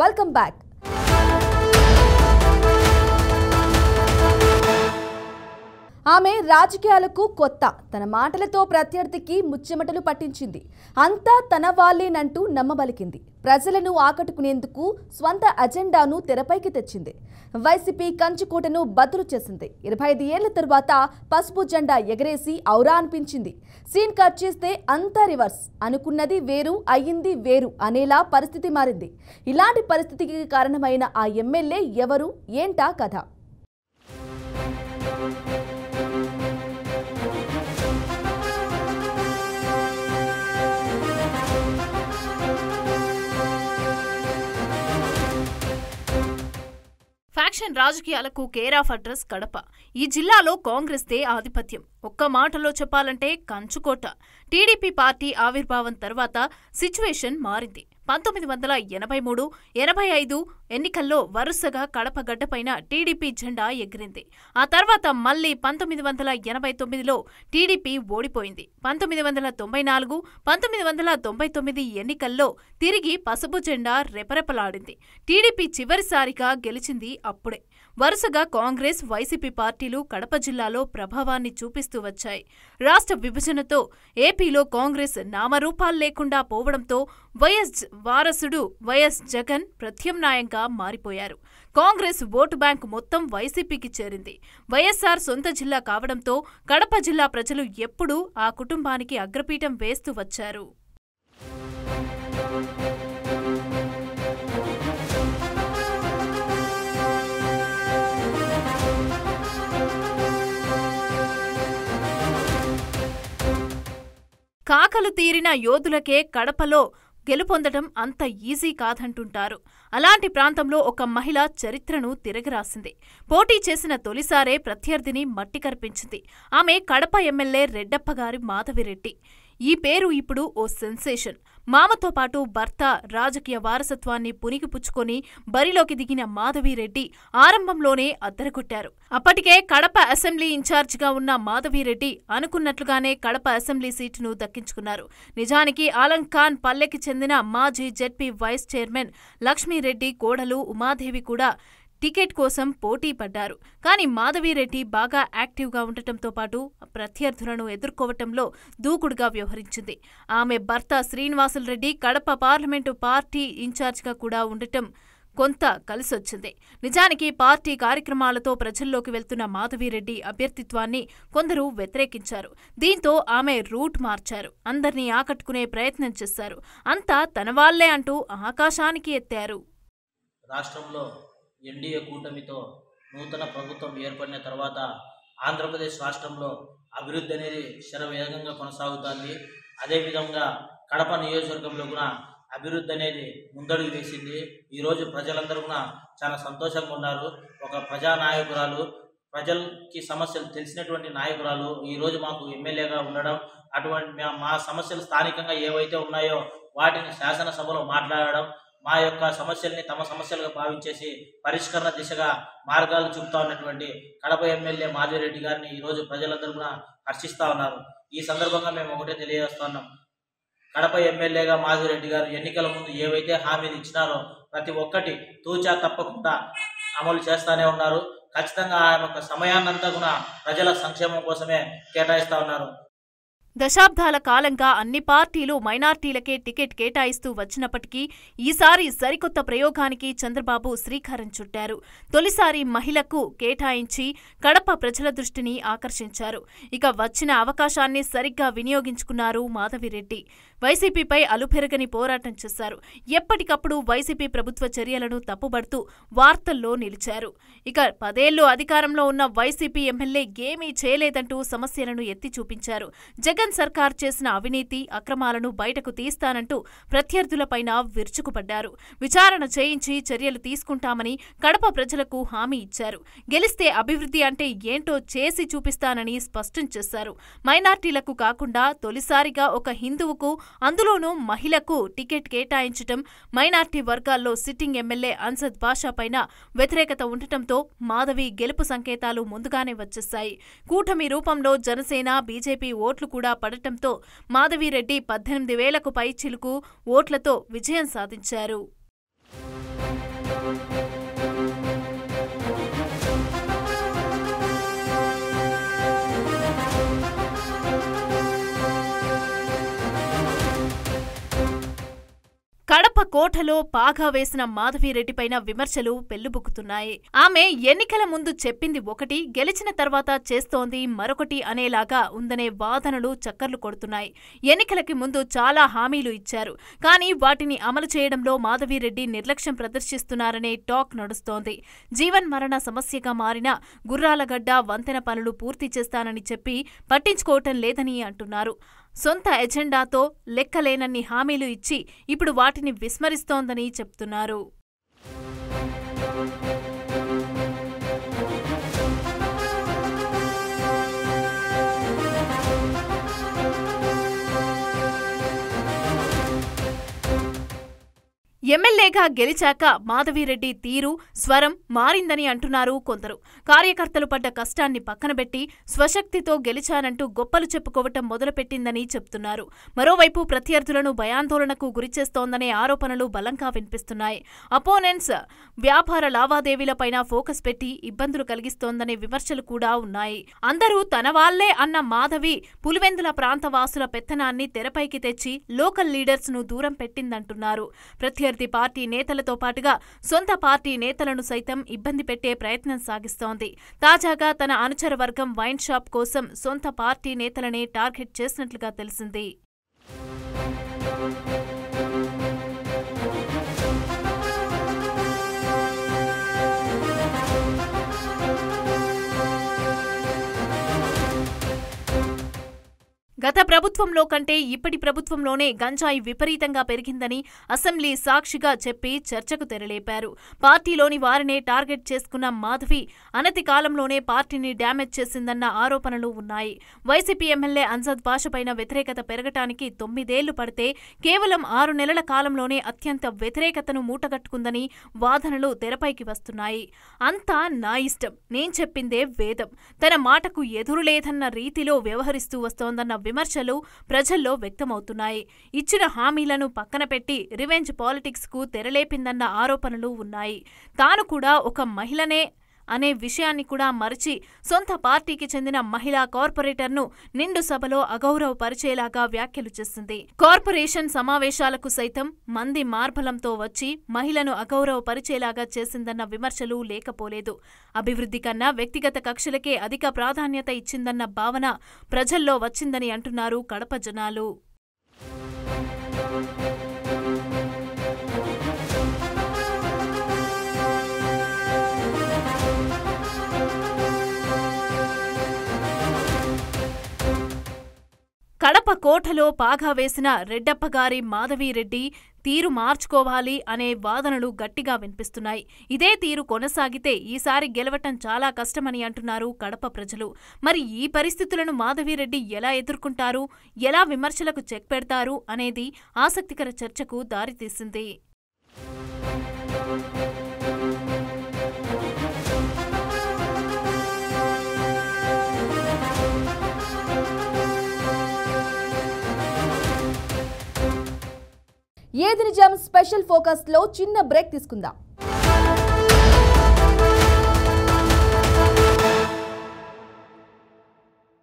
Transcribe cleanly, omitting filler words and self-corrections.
Welcome back. ఆమె రాజకీయాలకు కొత్త. తన మాటలతో ప్రత్యర్థికి ముచ్చెమటలు పట్టించింది. అంతా తన వాళ్ళేనంటూ నమ్మబలికింది. ప్రజలను ఆకట్టుకునేందుకు స్వంత అజెండాను తెరపైకి తెచ్చింది. వైసీపీ కంచుకోటను బదులు చేసింది. 25 ఏళ్ల తరువాత పసుపు జెండా ఎగరేసి ఔరా అనిపించింది. సీన్ కట్ చేస్తే అంతా రివర్స్. అనుకున్నది వేరు, అయ్యింది వేరు అనేలా పరిస్థితి మారింది. ఇలాంటి పరిస్థితికి కారణమైన ఆ ఎమ్మెల్యే ఎవరు, ఏంటా కథ? ఫ్యాక్షన్ రాజకీయాలకు కేర్ ఆఫ్ అడ్రస్ కడప. ఈ జిల్లాలో కాంగ్రెస్దే ఆధిపత్యం. ఒక్క మాటలో చెప్పాలంటే కంచుకోట. టీడీపీ పార్టీ ఆవిర్భావం తర్వాత సిచ్యువేషన్ మారింది. 1983, 85 ఎన్నికల్లో వరుసగా కడప గడ్డపైన టీడీపీ జెండా ఎగిరింది. ఆ తర్వాత మళ్లీ 1989లో టీడీపీ ఓడిపోయింది. 1994, 1999 ఎన్నికల్లో తిరిగి పసుపు జెండా రెపరెపలాడింది. టీడీపీ చివరిసారిగా గెలిచింది అప్పుడే. వరుసగా కాంగ్రెస్, వైసీపీ పార్టీలు కడప జిల్లాలో ప్రభావాన్ని చూపిస్తూ వచ్చాయి. రాష్ట్ర విభజనతో ఏపీలో కాంగ్రెస్ నామరూపాలు లేకుండా పోవడంతో వైఎస్ వారసుడు వైఎస్ జగన్ ప్రత్యామ్నాయంగా మారిపోయారు. కాంగ్రెస్ ఓటు బ్యాంకు మొత్తం వైసీపీకి చేరింది. వైఎస్ఆర్ సొంత జిల్లా కావడంతో కడప జిల్లా ప్రజలు ఎప్పుడూ ఆ కుటుంబానికి అగ్రపీఠం వేస్తూ వచ్చారు. కాకలు తీరిన యోధులకే కడపలో గెలుపొందడం అంత ఈజీ కాదంటుంటారు. అలాంటి ప్రాంతంలో ఒక మహిళ చరిత్రను తిరగరాసింది. పోటీ చేసిన తొలిసారే ప్రత్యర్థిని మట్టి కరిపించింది. ఆమె కడప ఎమ్మెల్యే రెడ్డప్పగారి మాధవిరెడ్డి. ఈ పేరు ఇప్పుడు ఓ సెన్సేషన్. మామతో పాటు భర్త రాజకీయ వారసత్వాన్ని పుణికిపుచ్చుకొని బరిలోకి దిగిన మాధవిరెడ్డి ఆరంభంలోనే అద్దరగొట్టారు. అప్పటికే కడప అసెంబ్లీ ఇన్ఛార్జిగా ఉన్న మాధవిరెడ్డి అనుకున్నట్లుగానే కడప అసెంబ్లీ సీటును దక్కించుకున్నారు. నిజానికి ఆలంఖాన్ పల్లెకి చెందిన మాజీ జెడ్పీ వైస్ చైర్మన్ లక్ష్మీరెడ్డి కోడలు ఉమాదేవి కూడా టికెట్ కోసం పోటీ పడ్డారు. కానీ మాధవిరెడ్డి బాగా యాక్టివ్గా ఉండటంతో పాటు ప్రత్యర్థులను ఎదుర్కోవటంలో దూకుడుగా వ్యవహరించింది. ఆమె భర్త శ్రీనివాసులరెడ్డి కడప పార్లమెంటు పార్టీ ఇన్ఛార్జిగా కూడా ఉండటం కొంత కలిసొచ్చింది. నిజానికి పార్టీ కార్యక్రమాలతో ప్రజల్లోకి వెళ్తున్న మాధవిరెడ్డి అభ్యర్థిత్వాన్ని కొందరు వ్యతిరేకించారు. దీంతో ఆమె రూట్ మార్చారు. అందర్నీ ఆకట్టుకునే ప్రయత్నం చేశారు. అంతా తన వాళ్లే అంటూ ఆకాశానికి ఎత్తారు. రాష్ట్రంలో ఎన్డీఏ కూటమితో నూతన ప్రభుత్వం ఏర్పడిన తర్వాత ఆంధ్రప్రదేశ్ రాష్ట్రంలో అభివృద్ధి అనేది శరవేగంగా కొనసాగుతుంది. అదేవిధంగా కడప నియోజకవర్గంలో కూడా అభివృద్ధి అనేది ముందడుగు వేసింది. ఈరోజు ప్రజలందరూ కూడా చాలా సంతోషంగా ఉన్నారు. ఒక ప్రజానాయకురాలు, ప్రజలకి సమస్యలు తెలిసినటువంటి నాయకురాలు ఈరోజు మాకు ఎమ్మెల్యేగా ఉండడం, అటువంటి మా సమస్యలు స్థానికంగా ఏవైతే ఉన్నాయో వాటిని శాసనసభలో మాట్లాడడం, మా యొక్క సమస్యల్ని తమ సమస్యలుగా భావించేసి పరిష్కరణ దిశగా మార్గాలు చూపుతా ఉన్నటువంటి కడప ఎమ్మెల్యే మాధవిరెడ్డి గారిని ఈరోజు ప్రజలందరూ కూడా హర్షిస్తూ ఉన్నారు. ఈ సందర్భంగా మేము ఒకటే తెలియజేస్తున్నాం. కడప ఎమ్మెల్యేగా మాధవిరెడ్డి గారు ఎన్నికల ముందు ఏవైతే హామీలు ఇచ్చినారో ప్రతి ఒక్కటి తూచా తప్పకుండా అమలు చేస్తూనే ఉన్నారు. ఖచ్చితంగా ఆ యొక్క సమయాన్నంతా కూడా ప్రజల సంక్షేమం కోసమే కేటాయిస్తూ ఉన్నారు. దశాబ్దాల కాలంగా అన్ని పార్టీలు మైనార్టీలకే టికెట్ కేటాయిస్తూ వచ్చినప్పటికీ ఈసారి సరికొత్త ప్రయోగానికి చంద్రబాబు శ్రీకారం చుట్టారు. తొలిసారి మహిళకు కేటాయించి కడప ప్రజల దృష్టిని ఆకర్షించారు. ఇక వచ్చిన అవకాశాన్ని సరిగ్గా వినియోగించుకున్నారు మాధవిరెడ్డి. వైసీపీపై అలుపెరగని పోరాటం చేశారు. ఎప్పటికప్పుడు వైసీపీ ప్రభుత్వ చర్యలను తప్పుబడుతూ వార్తల్లో నిలిచారు. ఇక 10 ఏళ్లు అధికారంలో ఉన్న వైసీపీ ఎమ్మెల్యే ఏమీ చేయలేదంటూ సమస్యలను ఎత్తి చూపించారు. జగన్ సర్కార్ చేసిన అవినీతి అక్రమాలను బయటకు తీస్తానంటూ ప్రత్యర్థులపైన విరుచుకుపడ్డారు. విచారణ చేయించి చర్యలు తీసుకుంటామని కడప ప్రజలకు హామీ ఇచ్చారు. గెలిస్తే అభివృద్ధి అంటే ఏంటో చేసి చూపిస్తానని స్పష్టం చేశారు. మైనార్టీలకు కాకుండా తొలిసారిగా ఒక హిందువుకు, అందులోనూ మహిళకు టికెట్ కేటాయించటం, మైనార్టీ వర్గాల్లో సిట్టింగ్ ఎమ్మెల్యే అన్సద్ బాషా పైన వ్యతిరేకత ఉండటంతో మాధవి గెలుపు సంకేతాలు ముందుగానే వచ్చేశాయి. కూటమి రూపంలో జనసేన, బీజేపీ ఓట్లు కూడా పడటంతో మాధవిరెడ్డి 18,000కు పైచిలుకు ఓట్లతో విజయం సాధించారు. కడప కోటలో పాగా వేసిన మాధవిరెడ్డిపైన విమర్శలు పెల్లుబుక్కుతున్నాయి. ఆమె ఎన్నికల ముందు చెప్పింది ఒకటి, గెలిచిన తర్వాత చేస్తోంది మరొకటి అనేలాగా ఉందనే వాదనలు చక్కర్లు కొడుతున్నాయి. ఎన్నికలకి ముందు చాలా హామీలు ఇచ్చారు, కానీ వాటిని అమలు చేయడంలో మాధవిరెడ్డి నిర్లక్ష్యం ప్రదర్శిస్తున్నారనే టాక్ నడుస్తోంది. జీవన్ మరణ సమస్యగా మారిన గుర్రాలగడ్డ వంతెన పనులు పూర్తి చేస్తానని చెప్పి పట్టించుకోవటం లేదని అంటున్నారు. సొంత ఎజెండాతో లెక్కలేనన్ని హామీలు ఇచ్చి ఇప్పుడు వాటిని విస్మరిస్తోందని చెప్తున్నారు. ఎమ్మెల్యేగా గెలిచాక మాధవిరెడ్డి తీరు, స్వరం మారిందని అంటున్నారు కొందరు. కార్యకర్తలు పడ్డ కష్టాన్ని పక్కనబెట్టి స్వశక్తితో గెలిచానంటూ గొప్పలు చెప్పుకోవటం మొదలుపెట్టిందని చెప్తున్నారు. మరోవైపు ప్రత్యర్థులను భయాందోళనకు గురిచేస్తోందనే ఆరోపణలు బలంగా వినిపిస్తున్నాయి. అపోనెంట్స్ వ్యాపార లావాదేవీలపైన ఫోకస్ పెట్టి ఇబ్బందులు కలిగిస్తోందనే విమర్శలు కూడా ఉన్నాయి. అందరూ తన వాళ్లే అన్న మాధవి పులివెందుల ప్రాంతవాసుల పెత్తనాన్ని తెరపైకి తెచ్చి లోకల్ లీడర్స్ ను దూరం పెట్టిందంటున్నారు. ప్రత్యర్థి పార్టీ నేతలతో పాటుగా సొంత పార్టీ నేతలను సైతం ఇబ్బంది పెట్టే ప్రయత్నం సాగిస్తోంది. తాజాగా తన అనుచర వర్గం వైన్ షాప్ కోసం సొంత పార్టీ నేతలనే టార్గెట్ చేసినట్లుగా తెలిసింది. గత ప్రభుత్వంలో కంటే ఇప్పటి ప్రభుత్వంలోనే గంజాయి విపరీతంగా పెరిగిందని అసెంబ్లీ సాక్షిగా చెప్పి చర్చకు తెరలేపారు. పార్టీలోని వారినే టార్గెట్ చేసుకున్న మాధవి అనతి కాలంలోనే పార్టీని డ్యామేజ్ చేసిందన్న ఆరోపణలు ఉన్నాయి. వైసీపీ ఎమ్మెల్యే అన్సద్ బాషపైన వ్యతిరేకత పెరగటానికి 9 ఏళ్లు పడితే కేవలం 6 నెలల కాలంలోనే అత్యంత వ్యతిరేకతను మూటగట్టుకుందని వాదనలు తెరపైకి వస్తున్నాయి. అంతా నా ఇష్టం, నేను చెప్పిందే వేదం, తన మాటకు ఎదురులేదన్న రీతిలో వ్యవహరిస్తూ వస్తోందన్న విమర్శలు ప్రజల్లో వ్యక్తమవుతున్నాయి. ఇచ్చిన హామీలను పక్కన పెట్టి రివెంజ్ పాలిటిక్స్ కు తెరలేపిందన్న ఆరోపణలు ఉన్నాయి. తాను కూడా ఒక మహిళనే అనే విషయాన్ని కూడా మరచి సొంత పార్టీకి చెందిన మహిళా కార్పొరేటర్ను నిండు సభలో అగౌరవపరిచేలాగా వ్యాఖ్యలు చేసింది. కార్పొరేషన్ సమావేశాలకు సైతం మంది మార్బలంతో వచ్చి మహిళను అగౌరవపరిచేలాగా చేసిందన్న విమర్శలు లేకపోలేదు. అభివృద్ధి కన్నా వ్యక్తిగత కక్షలకే అధిక ప్రాధాన్యత ఇచ్చిందన్న భావన ప్రజల్లో వచ్చిందని అంటున్నారు కడప జనాలు. కడప కోటలో పాగా వేసిన రెడ్డప్పగారి మాధవిరెడ్డి తీరు మార్చుకోవాలి అనే వాదనలు గట్టిగా వినిపిస్తున్నాయి. ఇదే తీరు కొనసాగితే ఈసారి గెలవటం చాలా కష్టమని అంటున్నారు కడప ప్రజలు. మరి ఈ పరిస్థితులను మాధవిరెడ్డి ఎలా ఎదుర్కొంటారు, ఎలా విమర్శలకు చెక్ పెడతారు అనేది ఆసక్తికర చర్చకు దారితీసింది. ఏది నిజం స్పెషల్ ఫోకస్ లో చిన్న బ్రేక్ తీసుకుందాం.